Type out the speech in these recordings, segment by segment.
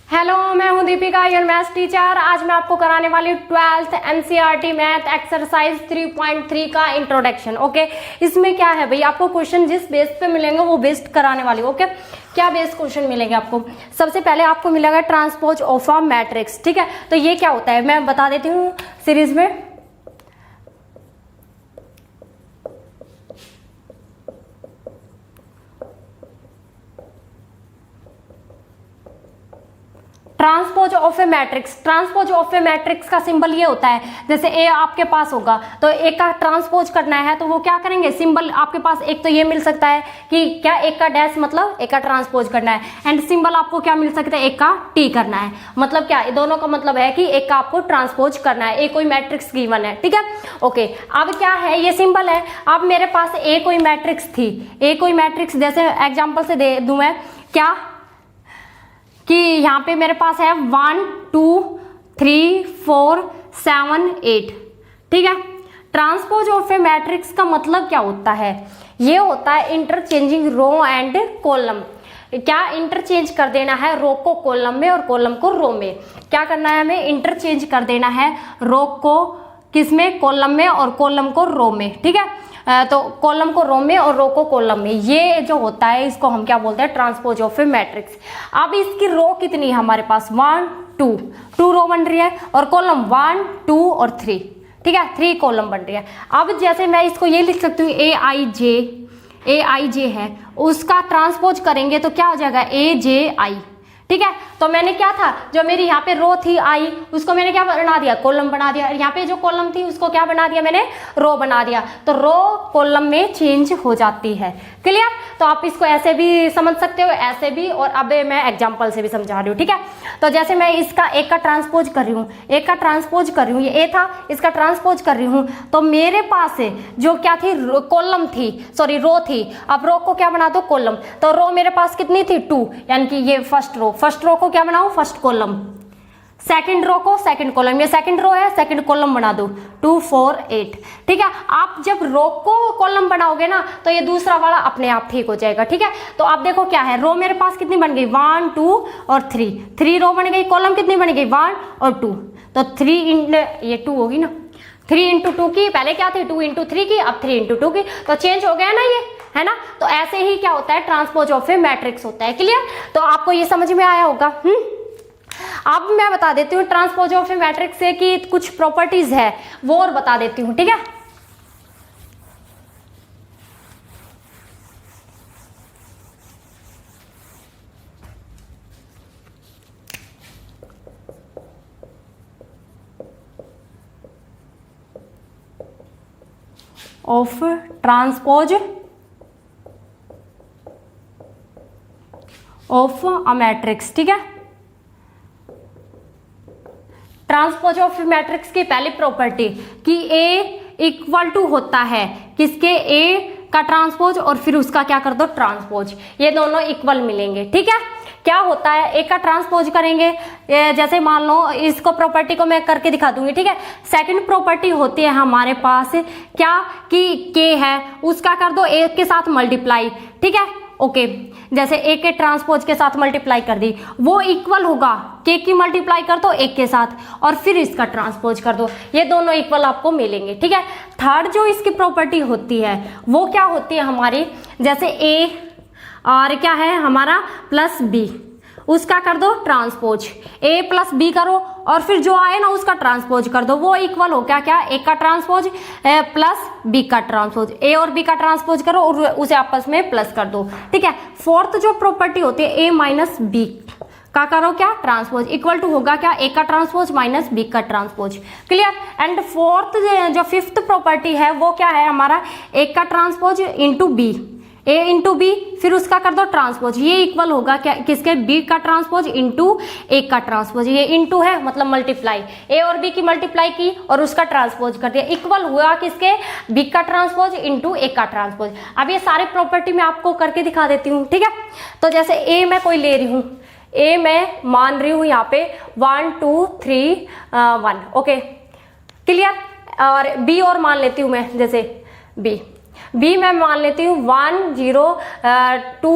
Hello, मैं हूं Deepika, your maths teacher. आज मैं आपको कराने वाली 12th एनसीईआरटी मैथ एक्सरसाइज 3.3 का इंट्रोडक्शन। ओके, इसमें क्या है भाई, आपको क्वेश्चन जिस बेस पे मिलेंगे वो बेस्ड कराने वाली। ओके, क्या बेस क्वेश्चन मिलेंगे आपको? सबसे पहले आपको मिलेगा ट्रांसपोज ऑफ अ मैट्रिक्स। ठीक है, तो ये क्या होता है मैं बता देती हूँ सीरीज में। Transpose of A matrix, transpose of A matrix का सिंबल ये होता है, जैसे ए आपके पास होगा तो एक का ट्रांसपोज करना है तो वो क्या करेंगे, सिंबल आपके पास एक तो ये मिल सकता है कि क्या एक का डैश मतलब एक का ट्रांसपोज करना है, एंड सिंबल आपको क्या मिल सकता है, एक का टी करना है। मतलब क्या, दोनों का मतलब है कि एक का आपको ट्रांसपोज करना है। ए कोई मैट्रिक्स गिवन है, ठीक है। ओके, अब क्या है, ये सिंबल है। अब मेरे पास ए कोई मैट्रिक्स थी, ए कोई मैट्रिक्स, जैसे एग्जाम्पल से दे दूं मैं क्या कि यहाँ पे मेरे पास है 1 2 3 4 7 8। ठीक है, ट्रांसपोज ऑफ ए मैट्रिक्स का मतलब क्या होता है, ये होता है इंटरचेंजिंग रो एंड कॉलम। क्या इंटरचेंज कर देना है, रो को कॉलम में और कॉलम को रो में। क्या करना है हमें, इंटरचेंज कर देना है रो को किसमें, कॉलम में, और कॉलम को रो में। ठीक है, तो कॉलम को रो में और रो को कॉलम में, ये जो होता है इसको हम क्या बोलते हैं, ट्रांसपोज ऑफ ए मैट्रिक्स। अब इसकी रो कितनी है हमारे पास, 1 2 रो बन रही है, और कॉलम 1 2 और 3। ठीक है, 3 कॉलम बन रही है। अब जैसे मैं इसको ये लिख सकती हूँ ए आई जे है, उसका ट्रांसपोज करेंगे तो क्या हो जाएगा, ए जे आई। ठीक है, तो मैंने क्या था, जो मेरी यहाँ पे रो थी आई, उसको मैंने क्या बना दिया, कॉलम बना दिया। यहाँ पे जो कॉलम थी उसको क्या बना दिया मैंने, रो बना दिया। तो रो कॉलम में चेंज हो जाती है। क्लियर? तो आप इसको ऐसे भी समझ सकते हो, ऐसे भी, और अब मैं एग्जाम्पल से भी समझा रही हूँ। ठीक है, तो जैसे मैं इसका एक का ट्रांसपोज कर रही हूँ, एक का ट्रांसपोज कर रही हूँ, ये ए था, इसका ट्रांसपोज कर रही हूँ, तो मेरे पास जो क्या थी, कॉलम थी, सॉरी रो थी। अब रो को क्या बना दो, कॉलम। तो रो मेरे पास कितनी थी, 2, यानी कि ये फर्स्ट रो को क्या बनाऊं, फर्स्ट कॉलम, सेकंड रो को सेकंड कॉलम, ये सेकंड रो है, सेकंड कॉलम बना दो, 2 4 8। ठीक है, आप जब रो को कॉलम बनाओगे ना तो ये दूसरा वाला अपने आप ठीक हो जाएगा। ठीक है, तो आप देखो क्या है, रो मेरे पास कितनी बन गई, 1 2 और 3 रो बन गई, कॉलम कितनी बन गई, 1 और 2। तो 3 ये 2 होगी ना, 3 इंटू 2 की, पहले क्या थी 2 इंटू 3 की, अब 3 इंटू 2 की, तो चेंज हो गया ना ये, है ना। तो ऐसे ही क्या होता है, ट्रांसपोज ऑफ ए मैट्रिक्स होता है। क्लियर? तो आपको ये समझ में आया होगा। अब मैं बता देती हूँ ट्रांसपोज ऑफ ए मैट्रिक्स से कि कुछ प्रॉपर्टीज है वो और बता देती हूँ। ठीक है, of transpose of a matrix. ठीक है, ट्रांसपोज ऑफ मैट्रिक्स की पहली प्रॉपर्टी कि ए इक्वल टू होता है किसके, ए का ट्रांसपोज और फिर उसका क्या कर दो, ट्रांसपोज, ये दोनों इक्वल मिलेंगे। ठीक है, क्या होता है, ए का ट्रांसपोज करेंगे, जैसे मान लो इसको प्रॉपर्टी को मैं करके दिखा दूंगी। ठीक है, सेकंड प्रॉपर्टी होती है हमारे पास क्या कि के है, उसका कर दो ए के साथ मल्टीप्लाई। ठीक है, ओके, जैसे ए के ट्रांसपोज के साथ मल्टीप्लाई कर दी, वो इक्वल होगा के की मल्टीप्लाई कर दो एक के साथ, और फिर इसका ट्रांसपोज कर दो, ये दोनों इक्वल आपको मिलेंगे। ठीक है, थर्ड जो इसकी प्रॉपर्टी होती है वो क्या होती है हमारी, जैसे ए और क्या है हमारा प्लस बी, उसका कर दो ट्रांसपोज, ए प्लस बी करो और फिर जो आए ना उसका ट्रांसपोज कर दो, वो इक्वल हो क्या, क्या ए का ट्रांसपोज प्लस बी का ट्रांसपोज, ए और बी का ट्रांसपोज करो और उसे आपस में प्लस कर दो। ठीक है, फोर्थ जो प्रॉपर्टी होती है ए माइनस बी का करो क्या, ट्रांसपोज, इक्वल टू होगा क्या, ए का ट्रांसपोज माइनस बी का ट्रांसपोज। क्लियर? एंड फोर्थ जो फिफ्थ प्रॉपर्टी है वो क्या है हमारा, ए का ट्रांसपोज इंटू बी, ए इंटू बी, फिर उसका कर दो ट्रांसपोज, ये इक्वल होगा क्या, किसके, बी का ट्रांसपोज इंटू ए का ट्रांसपोज, ये इंटू है मतलब मल्टीप्लाई, ए और बी की मल्टीप्लाई की और उसका ट्रांसपोज कर दिया, इक्वल हुआ किसके, बी का ट्रांसपोज इंटू ए का ट्रांसपोज। अब ये सारे प्रॉपर्टी मैं आपको करके दिखा देती हूँ। ठीक है, तो जैसे ए मैं कोई ले रही हूँ, ए मैं मान रही हूँ यहाँ पे 1 2 3 1। Okay, clear? और बी और मान लेती हूँ मैं, जैसे बी मैं मान लेती हूँ 1 0 2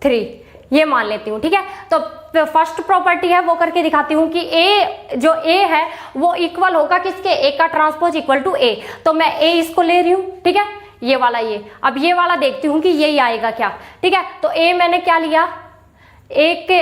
3, ये मान लेती हूँ। ठीक है, तो फर्स्ट प्रॉपर्टी है वो करके दिखाती हूँ कि ए जो ए है वो इक्वल होगा किसके, ए का ट्रांसपोज इक्वल टू ए। तो मैं ए इसको ले रही हूँ, ठीक है, ये वाला ये। अब ये वाला देखती हूँ कि यही आएगा क्या, ठीक है। तो ए मैंने क्या लिया, ए के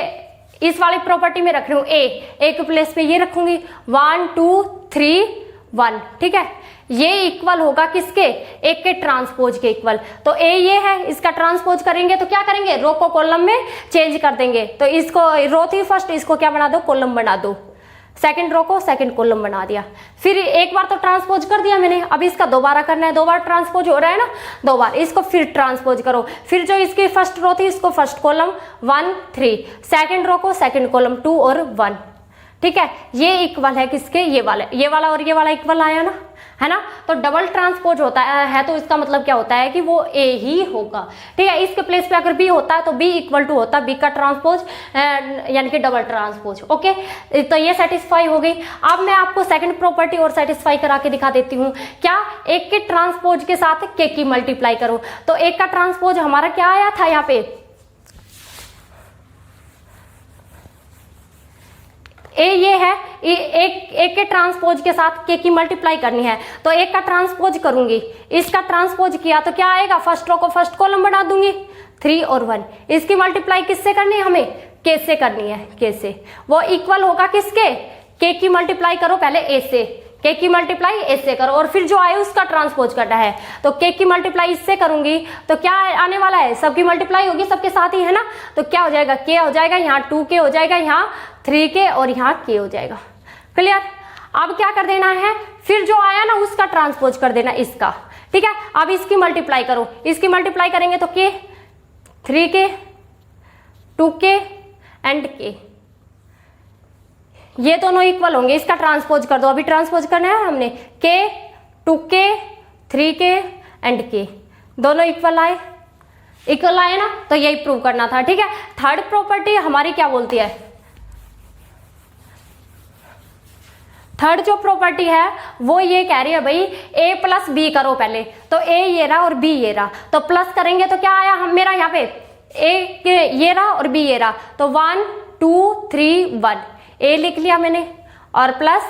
इस वाली प्रॉपर्टी में रख रही हूँ ए के प्लेस पे ये रखूंगी 1 2 3 1, ठीक है। ये इक्वल होगा किसके, एक के ट्रांसपोज के इक्वल। तो ए ये है, इसका ट्रांसपोज करेंगे तो क्या करेंगे, रो को कॉलम में चेंज कर देंगे। तो इसको रो थी फर्स्ट, इसको क्या बना दो, कॉलम बना दो। सेकंड रो को सेकंड कॉलम बना दिया। फिर एक बार तो ट्रांसपोज कर दिया मैंने, अब इसका दोबारा करना है, 2 बार ट्रांसपोज हो रहा है ना, 2 बार इसको फिर ट्रांसपोज करो। फिर जो इसकी फर्स्ट रो थी इसको फर्स्ट कॉलम 1 3, सेकंड रो को सेकंड कॉलम 2 और 1, ठीक है। ये इक्वल है किसके, ये वाला और ये वाला इक्वल आया ना, है ना। तो डबल ट्रांसपोज होता है तो इसका मतलब क्या होता है कि वो ए ही होगा, ठीक है। इसके प्लेस पे अगर बी होता है तो बी इक्वल टू होता है बी का ट्रांसपोज यानी कि डबल ट्रांसपोज, ओके। तो ये सेटिस्फाई हो गई। अब मैं आपको सेकंड प्रॉपर्टी और सेटिस्फाई करा के दिखा देती हूँ। क्या, एक के ट्रांसपोज के साथ के की मल्टीप्लाई करो। तो एक का ट्रांसपोज हमारा क्या आया था यहाँ पे, ए ये है, एक के ट्रांसपोज के साथ के की मल्टीप्लाई करनी है। तो एक का ट्रांसपोज करूंगी, इसका ट्रांसपोज किया तो क्या आएगा, फर्स्ट रो को फर्स्ट कॉलम बना दूंगी 3 और 1। इसकी मल्टीप्लाई किससे करनी है, हमें के से करनी है, के से। वो इक्वल होगा किसके, के की मल्टीप्लाई करो पहले ए से, के की मल्टीप्लाई ए से करो और फिर जो आए उसका ट्रांसपोज करना है। तो के की मल्टीप्लाई इससे करूंगी तो क्या आने वाला है, सबकी मल्टीप्लाई होगी सबके साथ ही, है ना। तो क्या हो जाएगा, के हो जाएगा, यहाँ 2 के हो जाएगा, यहाँ 3 के और यहाँ के हो जाएगा। क्लियर। अब क्या कर देना है, फिर जो आया ना उसका ट्रांसपोज कर देना इसका, ठीक है। अब इसकी मल्टीप्लाई करो, इसकी मल्टीप्लाई करेंगे तो के 3 के 2 के एंड के, ये दोनों इक्वल होंगे। इसका ट्रांसपोज कर दो, अभी ट्रांसपोज करना है हमने, के 2 के 3 के एंड के, दोनों इक्वल आए ना। तो यही प्रूव करना था, ठीक है। थर्ड प्रॉपर्टी हमारी क्या बोलती है, थर्ड जो प्रॉपर्टी है वो ये कह रही है भाई a प्लस बी करो पहले। तो a ये रहा और b ये रहा, तो प्लस करेंगे तो क्या आया हम मेरा यहाँ पे a ये रहा और b ये रहा। तो 1 2 3 1 a लिख लिया मैंने और प्लस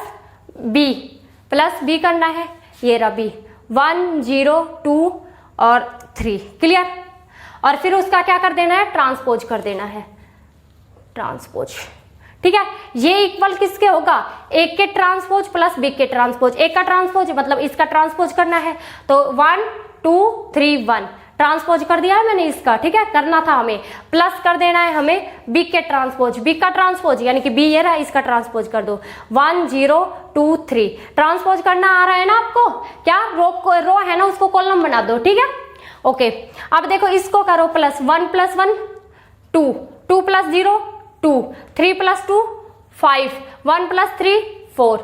b करना है, ये रहा b 1 0 2 और 3, क्लियर। और फिर उसका क्या कर देना है, ट्रांसपोज कर देना है, ट्रांसपोज, ठीक है। ये इक्वल किसके होगा, एक के ट्रांसपोज प्लस बी के ट्रांसपोज। एक का ट्रांसपोज मतलब इसका ट्रांसपोज करना है। तो 1 2 3 1 ट्रांसपोज कर दिया है मैंने इसका, ठीक है। करना था हमें प्लस कर देना है हमें बी के ट्रांसपोज, बी का ट्रांसपोज यानी कि बी ये रहा, इसका ट्रांसपोज कर दो 1 0 2 3। ट्रांसपोज करना आ रहा है ना आपको, क्या रो है ना उसको कॉलम बना दो, ठीक है, ओके। अब देखो इसको करो प्लस 1 + 1 2 2 + 0 2 3 + 2 5 1 + 3 4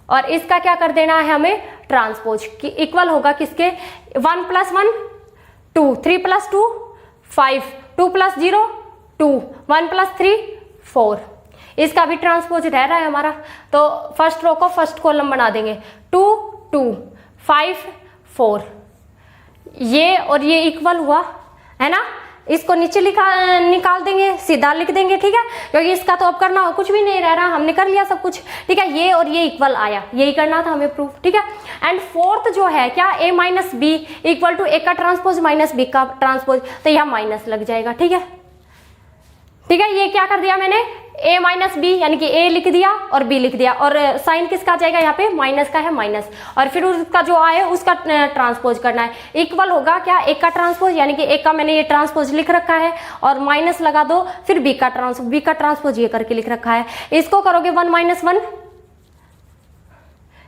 और इसका क्या कर देना है हमें, ट्रांसपोज कि इक्वल होगा किसके, 1 + 1 2 3 + 2 5 2 + 0 2 1 + 3 4। इसका भी ट्रांसपोज रह रहा है हमारा। तो फर्स्ट रो को फर्स्ट कॉलम बना देंगे 2 2 5 4, ये और ये इक्वल हुआ है ना। इसको नीचे निकाल देंगे, सीधा लिख देंगे, ठीक है, क्योंकि इसका तो अब करना कुछ भी नहीं रह रहा, हमने कर लिया सब कुछ, ठीक है। ये और ये इक्वल आया, यही करना था हमें प्रूफ, ठीक है। एंड फोर्थ जो है क्या, a - b equal to a का ट्रांसपोज माइनस b का ट्रांसपोज, तो यहाँ माइनस लग जाएगा, ठीक है, ठीक है। ये क्या कर दिया मैंने, a - b यानी कि a लिख दिया और b लिख दिया और साइन किसका आ जाएगा, यहाँ पे माइनस का है माइनस, और फिर उसका जो आए उसका ट्रांसपोज करना है। इक्वल होगा क्या, एक का ट्रांसपोज यानी कि एक का मैंने ये ट्रांसपोज लिख रखा है और माइनस लगा दो, फिर b का ट्रांसपोज ये करके लिख रखा है। इसको करोगे 1 - 1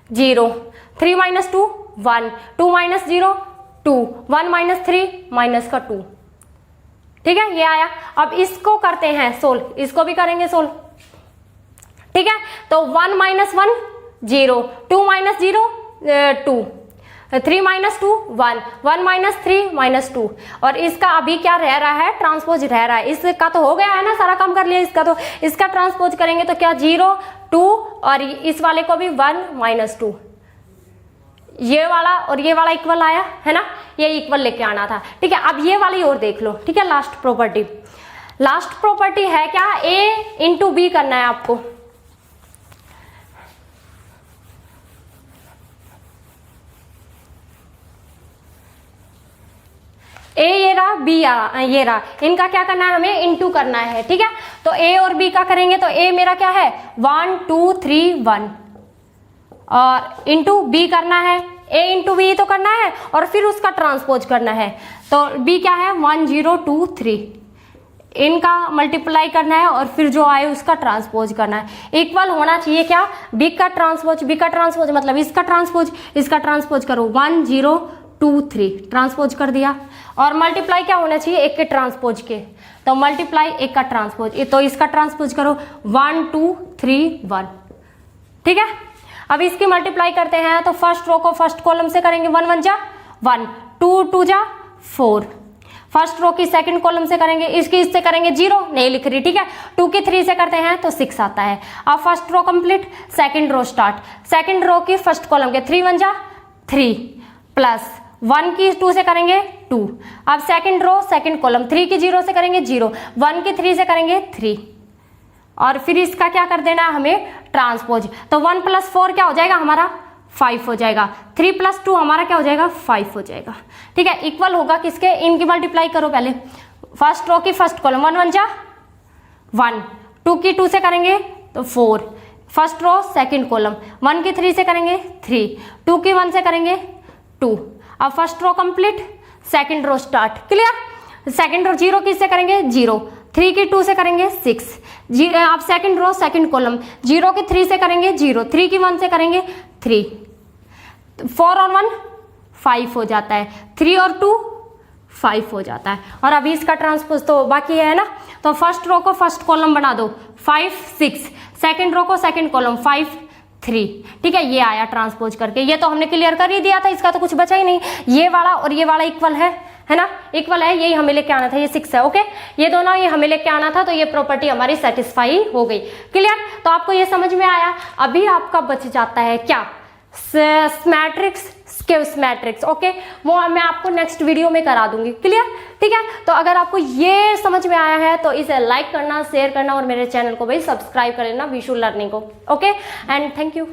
0 3 - 2 1 2 - 0 2 1 - 3 माइनस का 2, ठीक है, ये आया। अब इसको करते हैं सोल्व, इसको भी करेंगे सोल्व, ठीक है। तो 1 - 1 0 2 - 0 2 3 - 2 1 1 - 3 - 2 और इसका अभी क्या रह रहा है, ट्रांसपोज रह रहा है। इसका तो हो गया है ना, सारा काम कर लिया इसका, तो इसका ट्रांसपोज करेंगे तो क्या 0 2 और इस वाले को भी 1 - 2, ये वाला और ये वाला इक्वल आया है ना, ये इक्वल लेके आना था, ठीक है। अब ये वाली और देख लो, ठीक है, लास्ट प्रॉपर्टी। लास्ट प्रॉपर्टी है क्या, A इंटू बी करना है आपको। A ये रहा, B ये रहा, इनका क्या करना है, हमें इंटू करना है, ठीक है। तो A और B का करेंगे तो A मेरा क्या है 1 2 3 1 और इंटू B करना है, A इंटू B तो करना है और फिर उसका ट्रांसपोज करना है। तो B क्या है 1 0 2 3, इनका मल्टीप्लाई करना है और फिर जो आए उसका ट्रांसपोज करना है। इक्वल होना चाहिए क्या, B का ट्रांसपोज मतलब इसका ट्रांसपोज करो 1 0 2 3 ट्रांसपोज कर दिया और मल्टीप्लाई क्या होना चाहिए एक के ट्रांसपोज के, तो मल्टीप्लाई एक का ट्रांसपोज, तो इसका ट्रांसपोज करो 1 2 3 1, ठीक है। अब इसकी मल्टीप्लाई करते हैं तो फर्स्ट रो को फर्स्ट कॉलम से करेंगे 1 1 जा 1 2 2 जा 4, फर्स्ट रो की सेकंड कॉलम से करेंगे, इससे करेंगे 0 नहीं लिख रही, ठीक है। 2 की 3 से करते हैं तो 6 आता है। अब first row complete, second row start, second row की फर्स्ट कॉलम के 3 1 जा 3 प्लस 1 की 2 से करेंगे 2, अब सेकंड रो सेकंड कॉलम 3 की 0 से करेंगे 0, 1 की 3 से करेंगे 3 और फिर इसका क्या कर देना है हमें ट्रांसपोज, तो 1 + 4 क्या हो जाएगा हमारा 5 हो जाएगा, 3 + 2 हमारा क्या हो जाएगा 5 हो जाएगा, ठीक है। इक्वल होगा किसके, इनकी मल्टीप्लाई करो पहले, फर्स्ट रो की फर्स्ट कॉलम 1 1 जा 1, 2 की 2 से करेंगे तो 4, फर्स्ट रो सेकंड कॉलम 1 की 3 से करेंगे 3, 2 की 1 से करेंगे 2, अब first row complete, second row start, clear. Second row 0 की से करेंगे 0, 3 की 2 से करेंगे 6, अब सेकंड रो सेकंड कॉलम 0 की 3 से करेंगे 0, 3 की 1 से करेंगे 3, 4 और 1 5 हो जाता है, 3 और 2 5 हो जाता है। और अभी इसका ट्रांसपोज तो बाकी है ना, तो फर्स्ट रो को फर्स्ट कॉलम बना दो 5 6, सेकंड रो को सेकंड कॉलम 5 3, ठीक है। ये आया ट्रांसपोज करके, ये तो हमने क्लियर कर ही दिया था, इसका तो कुछ बचा ही नहीं। ये वाला और ये वाला इक्वल है ना, इक्वल है, यही हमें लेके आना था, ये 6 है, ओके। ये दोनों ये हमें लेके आना था, तो ये प्रॉपर्टी हमारी सेटिस्फाई हो गई, क्लियर। तो आपको ये समझ में आया। अभी आपका बच जाता है क्या, मैट्रिक्स, स्क्विज मैट्रिक्स, ओके। वो मैं आपको नेक्स्ट वीडियो में करा दूंगी, क्लियर, ठीक है। तो अगर आपको ये समझ में आया है तो इसे लाइक करना, शेयर करना और मेरे चैनल को भी सब्सक्राइब कर लेना, विशु लर्निंग को, ओके। And thank you.